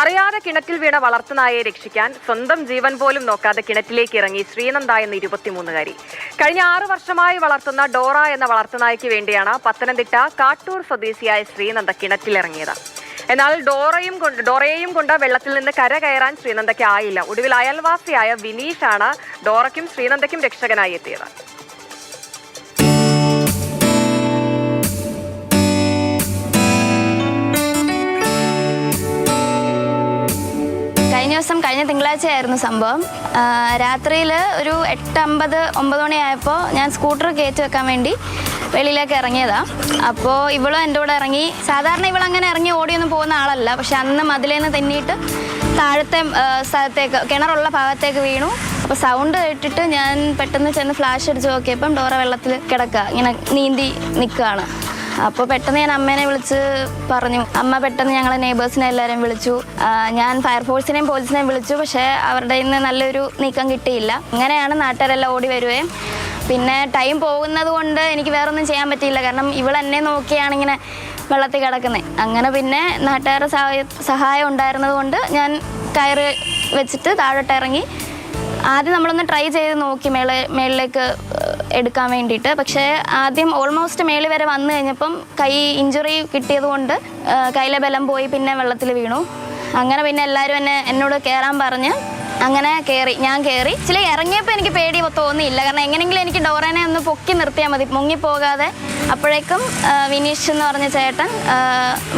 അറിയാതെ കിണറ്റിൽ വീണ വളർത്തുനായയെ രക്ഷിക്കാൻ സ്വന്തം ജീവൻ പോലും നോക്കാതെ കിണറ്റിലേക്ക് ഇറങ്ങി ശ്രീനന്ദ എന്ന 23-കാരി. കഴിഞ്ഞ 6 വർഷമായി വളർത്തുന്ന ഡോറ എന്ന വളർത്തുനായ്ക്ക് വേണ്ടിയാണ് പത്തനംതിട്ട കാട്ടൂർ സ്വദേശിയായ ശ്രീനന്ദ കിണറ്റിലിറങ്ങിയത്. എന്നാൽ ഡോറയെയും കൊണ്ട് വെള്ളത്തിൽ നിന്ന് കര കയറാൻ ശ്രീനന്ദയ്ക്ക് ആയില്ല. ഒടുവിൽ അയൽവാസിയായ വിനീഷാണ് ഡോറയ്ക്കും ശ്രീനന്ദയ്ക്കും രക്ഷകനായി എത്തിയത്. കഴിഞ്ഞ തിങ്കളാഴ്ചയായിരുന്നു സംഭവം. രാത്രിയിൽ ഒരു 8:50-9 മണിയായപ്പോൾ ഞാൻ സ്കൂട്ടർ കയറ്റി വെക്കാൻ വേണ്ടി വെളിയിലേക്ക് ഇറങ്ങിയതാണ്. അപ്പോൾ ഇവളും എൻ്റെ കൂടെ ഇറങ്ങി. സാധാരണ ഇവളങ്ങനെ ഇറങ്ങി ഓടിയൊന്നും പോകുന്ന ആളല്ല. പക്ഷെ അന്ന് മതിലേന്ന് തെന്നിയിട്ട് താഴത്തെ സ്ഥലത്തേക്ക് കിണറുള്ള ഭാഗത്തേക്ക് വീണു. അപ്പോൾ സൗണ്ട് കേട്ടിട്ട് ഞാൻ പെട്ടെന്ന് ചെന്ന് ഫ്ലാഷ് അടിച്ച് നോക്കിയപ്പം ഡോറ വെള്ളത്തിൽ കിടക്കുക, ഇങ്ങനെ നീന്തി നിൽക്കുകയാണ്. അപ്പോൾ പെട്ടെന്ന് ഞാൻ അമ്മേനെ വിളിച്ച് പറഞ്ഞു. അമ്മ പെട്ടെന്ന് ഞങ്ങളെ നെയ്ബേഴ്സിനെ എല്ലാവരെയും വിളിച്ചു. ഞാൻ ഫയർഫോഴ്സിനെയും പോലീസിനെയും വിളിച്ചു. പക്ഷേ അവരുടെ ഇന്ന് നല്ലൊരു നീക്കം കിട്ടിയില്ല. അങ്ങനെയാണ് നാട്ടുകാരെല്ലാം ഓടി വരുകയും പിന്നെ ടൈം പോകുന്നത് കൊണ്ട് എനിക്ക് വേറൊന്നും ചെയ്യാൻ പറ്റിയില്ല. കാരണം ഇവളെന്നെ നോക്കിയാണ് ഇങ്ങനെ വെള്ളത്തിൽ കിടക്കുന്നത്. അങ്ങനെ പിന്നെ നാട്ടുകാരുടെ സഹായം ഉണ്ടായിരുന്നത് കൊണ്ട് ഞാൻ കയറ് വെച്ചിട്ട് താഴോട്ട് ഇറങ്ങി. ആദ്യം നമ്മളൊന്ന് ട്രൈ ചെയ്ത് നോക്കി മേളിലേക്ക് എടുക്കാൻ വേണ്ടിയിട്ട്. പക്ഷേ ആദ്യം ഓൾമോസ്റ്റ് മേളിൽ വരെ വന്നു കഴിഞ്ഞപ്പം കൈ ഇഞ്ചുറി കിട്ടിയത് കൊണ്ട് കയ്യിലെ ബലം പോയി, പിന്നെ വെള്ളത്തിൽ വീണു. അങ്ങനെ പിന്നെ എല്ലാവരും എന്നോട് കയറാൻ പറഞ്ഞ് അങ്ങനെ ഞാൻ കയറി. ചില ഇറങ്ങിയപ്പോൾ എനിക്ക് പേടി തോന്നിയില്ല. കാരണം എങ്ങനെയെങ്കിലും എനിക്ക് ഡോറേനെ ഒന്ന് പൊക്കി നിർത്തിയാൽ മതി, മുങ്ങിപ്പോകാതെ. അപ്പോഴേക്കും വിനീഷ് എന്ന് പറഞ്ഞ ചേട്ടൻ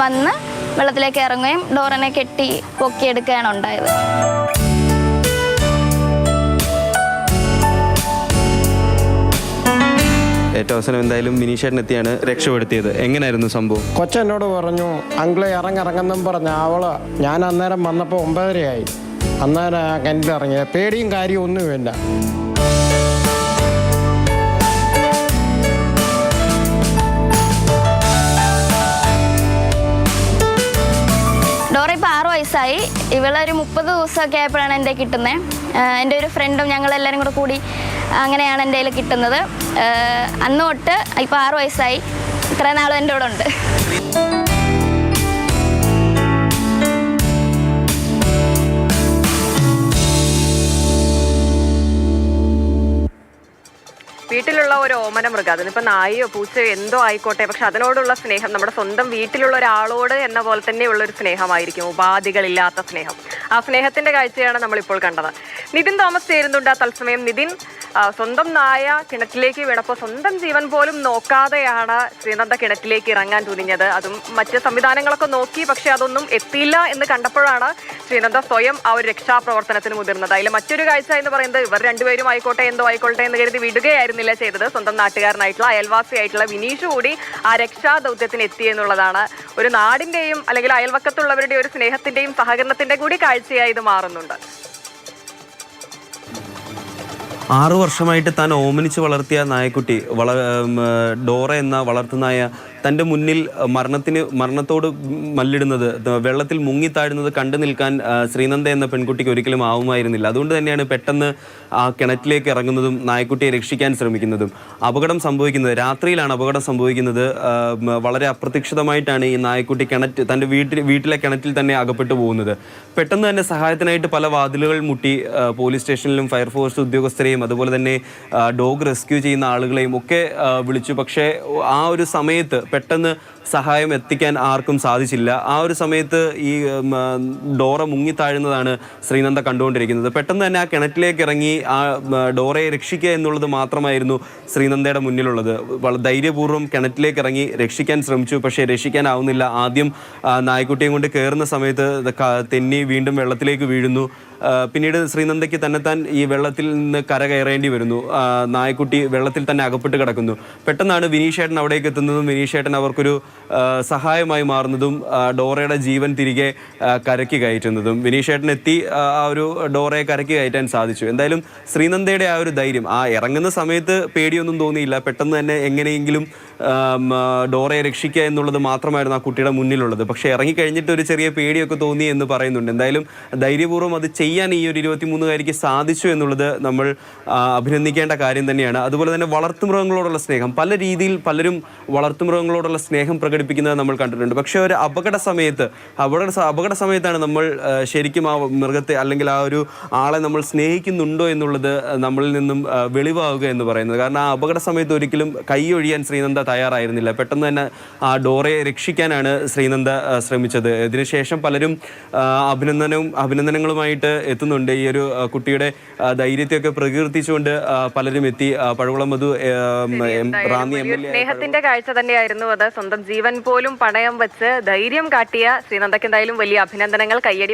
വന്ന് വെള്ളത്തിലേക്ക് ഇറങ്ങുകയും ഡോറനെ കെട്ടി പൊക്കിയെടുക്കുകയാണ് ഉണ്ടായത്. ഏറ്റവും അവസാനം എന്തായാലും വിനീഷേട്ടൻ എത്തിയാണ് രക്ഷപ്പെടുത്തിയത്. എങ്ങനെയായിരുന്നു സംഭവം? കൊച്ചെന്നോട് പറഞ്ഞു അങ്കിളെ ഇറങ്ങുന്നെന്നും പറഞ്ഞ അവള്. ഞാൻ അന്നേരം വന്നപ്പോൾ 9:30 അന്നേരം കിണറ്റിലിറങ്ങിയത്. പേടിയും കാര്യവും ഒന്നുമില്ല. ഡോറ ഇപ്പോൾ 6 വയസ്സായി. ഇവളൊരു 30 ദിവസമൊക്കെ ആയപ്പോഴാണ് എൻ്റെ കിട്ടുന്നത്. എൻ്റെ ഒരു ഫ്രണ്ടും ഞങ്ങളെല്ലാവരും കൂടി അങ്ങനെയാണ് എൻ്റെ കയ്യിൽ കിട്ടുന്നത്. അന്ന് തൊട്ട് ഇപ്പോൾ 6 വയസ്സായി. ഇത്ര നാളും എൻ്റെ കൂടെ ഉണ്ട്. വീട്ടിലുള്ള ഒരു ഓമന മൃഗം, അതിനിപ്പോൾ നായയോ പൂച്ചയോ എന്തോ ആയിക്കോട്ടെ, പക്ഷെ അതിനോടുള്ള സ്നേഹം നമ്മുടെ സ്വന്തം വീട്ടിലുള്ള ഒരാളോട് എന്ന പോലെ തന്നെയുള്ള ഒരു സ്നേഹമായിരിക്കും, ഉപാധികളില്ലാത്ത സ്നേഹം. ആ സ്നേഹത്തിന്റെ കാഴ്ചയാണ് നമ്മളിപ്പോൾ കണ്ടത്. നിതിൻ തോമസ് ചേരുന്നുണ്ട് തത്സമയം. നിതിൻ, സ്വന്തം നായ കിണറ്റിലേക്ക് വീണപ്പോൾ സ്വന്തം ജീവൻ പോലും നോക്കാതെയാണ് ശ്രീനന്ദ കിണറ്റിലേക്ക് ഇറങ്ങാൻ തുനിഞ്ഞത്. അതും മറ്റ് സംവിധാനങ്ങളൊക്കെ നോക്കി, പക്ഷെ അതൊന്നും എത്തിയില്ല എന്ന് കണ്ടപ്പോഴാണ് ശ്രീനന്ദ സ്വയം ആ ഒരു രക്ഷാപ്രവർത്തനത്തിന് മുതിർന്നത്. അതിൽ മറ്റൊരു കാഴ്ച എന്ന് പറയുന്നത്, ഇവർ രണ്ടുപേരും ആയിക്കോട്ടെ എന്തോ ആയിക്കോട്ടെ എന്ന് കരുതി വിടുകയായിരുന്നില്ല ചെയ്തത്. സ്വന്തം നാട്ടുകാരനായിട്ടുള്ള അയൽവാസിയായിട്ടുള്ള വിനീഷ് കൂടി ആ രക്ഷാദൗത്യത്തിന് എത്തി എന്നുള്ളതാണ് ഒരു നാടിന്റെയും അല്ലെങ്കിൽ അയൽവക്കത്തുള്ളവരുടെ ഒരു സ്നേഹത്തിന്റെയും സഹകരണത്തിന്റെ കൂടി കാഴ്ചയായി ഇത് മാറുന്നുണ്ട്. 6 വർഷമായിട്ട് താൻ ഓമനിച്ച് വളർത്തിയ നായക്കുട്ടി ഡോറ എന്ന വളർത്തുനായ തൻ്റെ മുന്നിൽ മരണത്തോട് മല്ലിടുന്നത്, വെള്ളത്തിൽ മുങ്ങിത്താഴുന്നത് കണ്ടു നിൽക്കാൻ ശ്രീനന്ദ എന്ന പെൺകുട്ടിക്ക് ഒരിക്കലും ആവുമായിരുന്നില്ല. അതുകൊണ്ട് തന്നെയാണ് പെട്ടെന്ന് ആ കിണറ്റിലേക്ക് ഇറങ്ങുന്നതും നായക്കുട്ടിയെ രക്ഷിക്കാൻ ശ്രമിക്കുന്നതും. അപകടം സംഭവിക്കുന്നത് രാത്രിയിലാണ്. അപകടം സംഭവിക്കുന്നത് വളരെ അപ്രതീക്ഷിതമായിട്ടാണ് ഈ നായക്കുട്ടി തൻ്റെ വീട്ടിലെ കിണറ്റിൽ തന്നെ അകപ്പെട്ടു പോകുന്നത്. പെട്ടെന്ന് തന്നെ സഹായത്തിനായിട്ട് പല വാതിലുകൾ മുട്ടി പോലീസ് സ്റ്റേഷനിലും ഫയർഫോഴ്സ് ഉദ്യോഗസ്ഥരെയും അതുപോലെ തന്നെ ഡോഗ് റെസ്ക്യൂ ചെയ്യുന്ന ആളുകളെയും ഒക്കെ വിളിച്ചു. പക്ഷേ ആ ഒരു സമയത്ത് പെട്ടെന്ന് സഹായം എത്തിക്കാൻ ആർക്കും സാധിച്ചില്ല. ആ ഒരു സമയത്ത് ഈ ഡോറ മുങ്ങിത്താഴുന്നതാണ് ശ്രീനന്ദ കണ്ടുകൊണ്ടിരിക്കുന്നത്. പെട്ടെന്ന് തന്നെ ആ കിണറ്റിലേക്ക് ഇറങ്ങി ആ ഡോറയെ രക്ഷിക്കുക എന്നുള്ളത് മാത്രമായിരുന്നു ശ്രീനന്ദയുടെ മുന്നിലുള്ളത്. വളരെ ധൈര്യപൂർവ്വം കിണറ്റിലേക്ക് ഇറങ്ങി രക്ഷിക്കാൻ ശ്രമിച്ചു. പക്ഷേ രക്ഷിക്കാനാവുന്നില്ല. ആദ്യം നായ്ക്കുട്ടിയെ കൊണ്ട് കയറുന്ന സമയത്ത് തെന്നി വീണ്ടും വെള്ളത്തിലേക്ക് വീഴുന്നു. പിന്നീട് ശ്രീനന്ദയ്ക്ക് തന്നെത്താൻ ഈ വെള്ളത്തിൽ നിന്ന് കരകയറേണ്ടി വരുന്നു. നായക്കുട്ടി വെള്ളത്തിൽ തന്നെ അകപ്പെട്ട് കിടക്കുന്നു. പെട്ടെന്നാണ് വിനീഷേട്ടൻ അവിടേക്ക് എത്തുന്നതും വിനീഷേട്ടൻ അവർക്കൊരു സഹായമായി മാറുന്നതും ഡോറയുടെ ജീവൻ തിരികെ കരയ്ക്ക് കയറ്റുന്നതും. വിനീഷേട്ടൻ എത്തി ആ ഒരു ഡോറയെ കരയ്ക്ക് കയറ്റാൻ സാധിച്ചു. എന്തായാലും ശ്രീനന്ദയുടെ ആ ഒരു ധൈര്യം, ആ ഇറങ്ങുന്ന സമയത്ത് പേടിയൊന്നും തോന്നിയില്ല. പെട്ടെന്ന് തന്നെ എങ്ങനെയെങ്കിലും ഡോറയെ രക്ഷിക്കുക എന്നുള്ളത് മാത്രമായിരുന്നു ആ കുട്ടിയുടെ മുന്നിലുള്ളത്. പക്ഷേ ഇറങ്ങിക്കഴിഞ്ഞിട്ട് ഒരു ചെറിയ പേടിയൊക്കെ തോന്നി എന്ന് പറയുന്നുണ്ട്. എന്തായാലും ധൈര്യപൂർവ്വം അത് ചെയ്യാൻ ഈ ഒരു 23-കാരിക്ക് സാധിച്ചു എന്നുള്ളത് നമ്മൾ അഭിനന്ദിക്കേണ്ട കാര്യം തന്നെയാണ്. അതുപോലെ തന്നെ വളർത്തുമൃഗങ്ങളോടുള്ള സ്നേഹം, പല രീതിയിൽ പലരും വളർത്തുമൃഗങ്ങളോടുള്ള സ്നേഹം പ്രകടിപ്പിക്കുന്നത് നമ്മൾ കണ്ടിട്ടുണ്ട്. പക്ഷേ ഒരു അപകട സമയത്താണ് നമ്മൾ ശരിക്കും ആ മൃഗത്തെ അല്ലെങ്കിൽ ആ ഒരു ആളെ നമ്മൾ സ്നേഹിക്കുന്നുണ്ടോ എന്നുള്ളത് നമ്മളിൽ നിന്നും വെളിവാവുക എന്ന് പറയുന്നത്. കാരണം ആ അപകട സമയത്ത് ഒരിക്കലും കൈയൊഴിയാൻ ശ്രീനന്ദ തയ്യാറായിരുന്നില്ല. പെട്ടെന്ന് തന്നെ ആ ഡോറയെ രക്ഷിക്കാനാണ് ശ്രീനന്ദ ശ്രമിച്ചത്. ഇതിനുശേഷം പലരും അഭിനന്ദനങ്ങളുമായിട്ട് എത്തുന്നുണ്ട്. ഈ ഒരു കുട്ടിയുടെ ധൈര്യത്തെയൊക്കെ പ്രകീർത്തിച്ചുകൊണ്ട് പലരും എത്തി. പഴകുളം മധു റാന്നി MLA സ്നേഹത്തിന്റെ കാഴ്ച തന്നെയായിരുന്നു അത്. സ്വന്തം ജീവൻ പോലും പണയം വെച്ച് ധൈര്യം കാട്ടിയ ശ്രീനന്ദയ്ക്ക് എന്തായാലും വലിയ അഭിനന്ദനങ്ങൾ. കയ്യടി